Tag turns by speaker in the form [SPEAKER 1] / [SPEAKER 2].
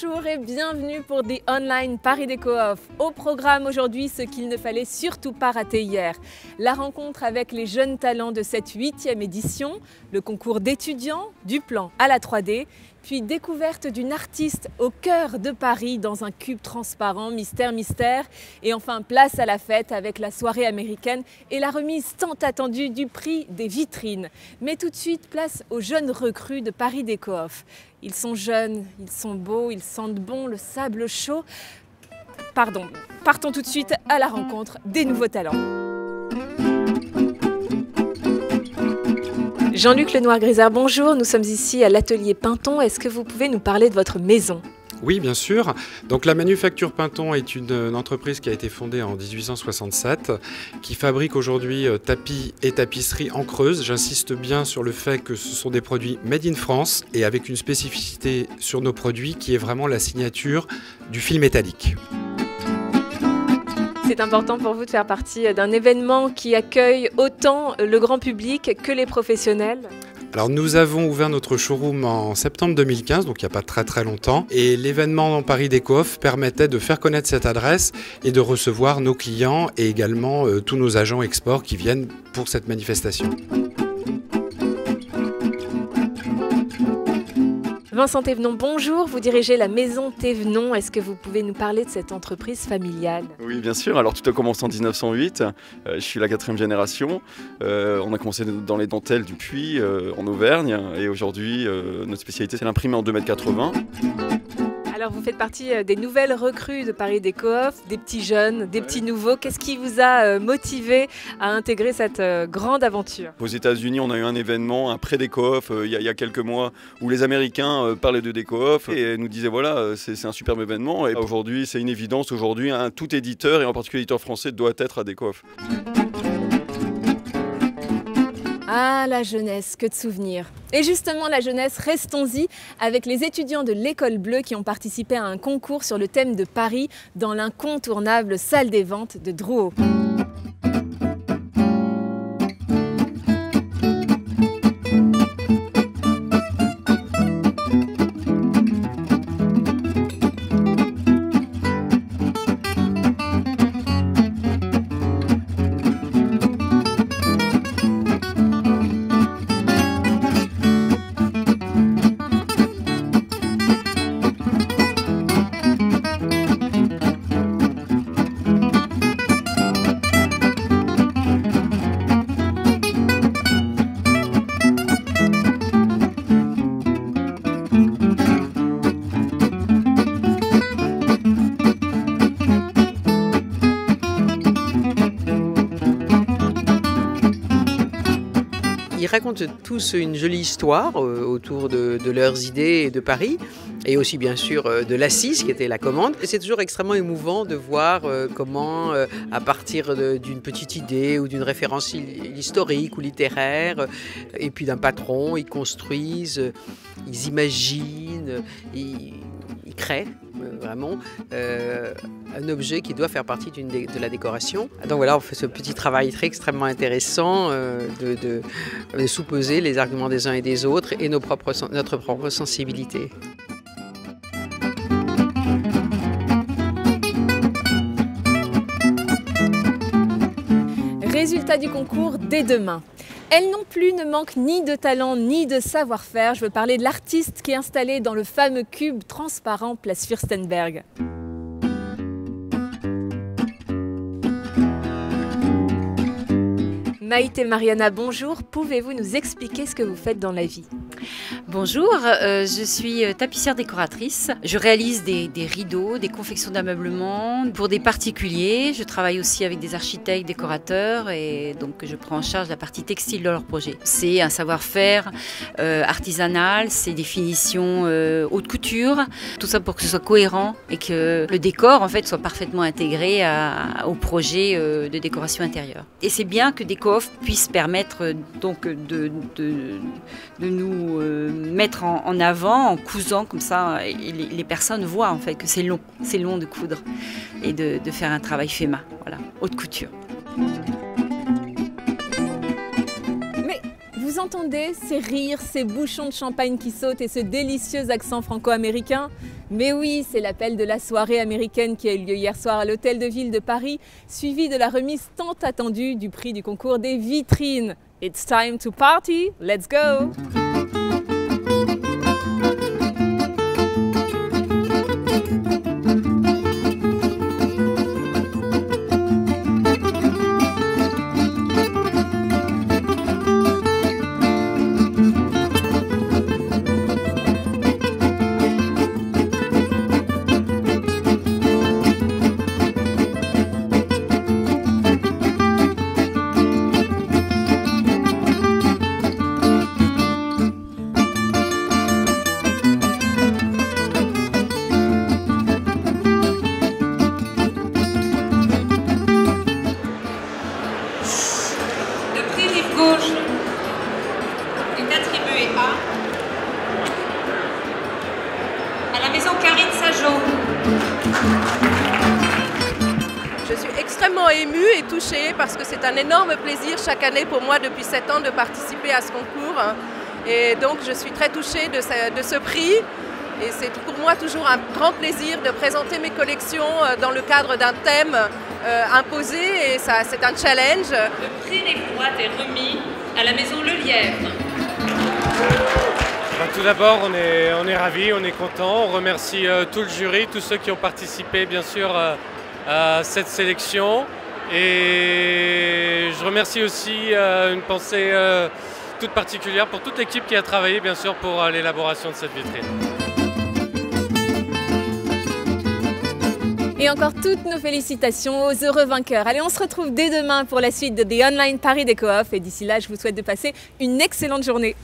[SPEAKER 1] Bonjour et bienvenue pour The Online Paris Déco Off. Au programme aujourd'hui, ce qu'il ne fallait surtout pas rater hier. La rencontre avec les jeunes talents de cette 8e édition, le concours d'étudiants, du plan à la 3D, puis découverte d'une artiste au cœur de Paris dans un cube transparent, mystère, mystère. Et enfin, place à la fête avec la soirée américaine et la remise tant attendue du prix des vitrines. Mais tout de suite, place aux jeunes recrues de Paris Déco Off. Ils sont jeunes, ils sont beaux, ils sentent bon, le sable chaud. Pardon, partons tout de suite à la rencontre des nouveaux talents. Jean-Luc Lenoir-Grisard, bonjour. Nous sommes ici à l'atelier Pinton. Est-ce que vous pouvez nous parler de votre maison ?
[SPEAKER 2] Oui, bien sûr. Donc la Manufacture Pinton est une entreprise qui a été fondée en 1867, qui fabrique aujourd'hui tapis et tapisseries en Creuse. J'insiste bien sur le fait que ce sont des produits made in France et avec une spécificité sur nos produits qui est vraiment la signature du fil métallique.
[SPEAKER 1] C'est important pour vous de faire partie d'un événement qui accueille autant le grand public que les professionnels ?
[SPEAKER 2] Alors nous avons ouvert notre showroom en septembre 2015, donc il n'y a pas très longtemps. Et l'événement dans Paris Déco Off permettait de faire connaître cette adresse et de recevoir nos clients et également tous nos agents export qui viennent pour cette manifestation.
[SPEAKER 1] Vincent Thévenon, bonjour. Vous dirigez la maison Thévenon. Est-ce que vous pouvez nous parler de cette entreprise familiale ?
[SPEAKER 3] Oui, bien sûr. Alors, tout a commencé en 1908. Je suis la 4e génération. On a commencé dans les dentelles du Puy, en Auvergne. Et aujourd'hui, notre spécialité, c'est l'imprimé en 2,80 m.
[SPEAKER 1] Alors, vous faites partie des nouvelles recrues de Paris Déco Off, des petits jeunes, des petits nouveaux. Qu'est-ce qui vous a motivé à intégrer cette grande aventure ?
[SPEAKER 3] Aux États-Unis, on a eu un événement, un pré-Déco Off, il y a quelques mois, où les Américains parlaient de Déco Off et nous disaient voilà, c'est un superbe événement. Et aujourd'hui, c'est une évidence. Aujourd'hui, tout éditeur, et en particulier éditeur français, doit être à Déco Off.
[SPEAKER 1] Ah, la jeunesse, que de souvenirs. Et justement, la jeunesse, restons-y avec les étudiants de l'École Bleue qui ont participé à un concours sur le thème de Paris dans l'incontournable salle des ventes de Drouot.
[SPEAKER 4] Ils racontent tous une jolie histoire autour de leurs idées et de Paris, et aussi bien sûr de l'Assise qui était la commande. Et c'est toujours extrêmement émouvant de voir comment, à partir d'une petite idée ou d'une référence historique ou littéraire, et puis d'un patron, ils construisent, ils imaginent, ils créent vraiment un objet qui doit faire partie de la décoration. Donc voilà, on fait ce petit travail extrêmement intéressant de sous-peser les arguments des uns et des autres et notre propre sensibilité.
[SPEAKER 1] Résultat du concours dès demain. Elle non plus ne manque ni de talent ni de savoir-faire. Je veux parler de l'artiste qui est installée dans le fameux cube transparent place Fürstenberg. Maïté Mariana, bonjour. Pouvez-vous nous expliquer ce que vous faites dans la vie ?
[SPEAKER 5] Bonjour, je suis tapissière décoratrice. Je réalise des rideaux, des confections d'ameublement pour des particuliers. Je travaille aussi avec des architectes, décorateurs et donc je prends en charge la partie textile de leur projet. C'est un savoir-faire artisanal, c'est des finitions haute couture, tout ça pour que ce soit cohérent et que le décor en fait soit parfaitement intégré au projet de décoration intérieure. Et c'est bien que Déco Off puisse permettre donc de nous mettre en avant en cousant comme ça et les personnes voient en fait que c'est long de coudre et de faire un travail fait main, voilà, haute couture.
[SPEAKER 1] Mais vous entendez ces rires, ces bouchons de champagne qui sautent et ce délicieux accent franco-américain ? Mais oui, c'est l'appel de la soirée américaine qui a eu lieu hier soir à l'Hôtel de Ville de Paris, suivi de la remise tant attendue du prix du concours des vitrines. It's time to party, let's go!
[SPEAKER 6] Est attribué à la maison Karine Sajo.
[SPEAKER 7] Je suis extrêmement émue et touchée parce que c'est un énorme plaisir chaque année pour moi depuis 7 ans de participer à ce concours. Et donc je suis très touchée de ce prix. Et c'est pour moi toujours un grand plaisir de présenter mes collections dans le cadre d'un thème imposé. Et ça, c'est un challenge.
[SPEAKER 6] Le prix des boîtes est remis à la maison Le Lièvre.
[SPEAKER 8] Tout d'abord, on est ravis, on est contents. On remercie tout le jury, tous ceux qui ont participé bien sûr à cette sélection. Et je remercie aussi une pensée toute particulière pour toute l'équipe qui a travaillé bien sûr pour l'élaboration de cette vitrine.
[SPEAKER 1] Et encore toutes nos félicitations aux heureux vainqueurs. Allez, on se retrouve dès demain pour la suite de The Online Paris Déco Off. Et d'ici là, je vous souhaite de passer une excellente journée.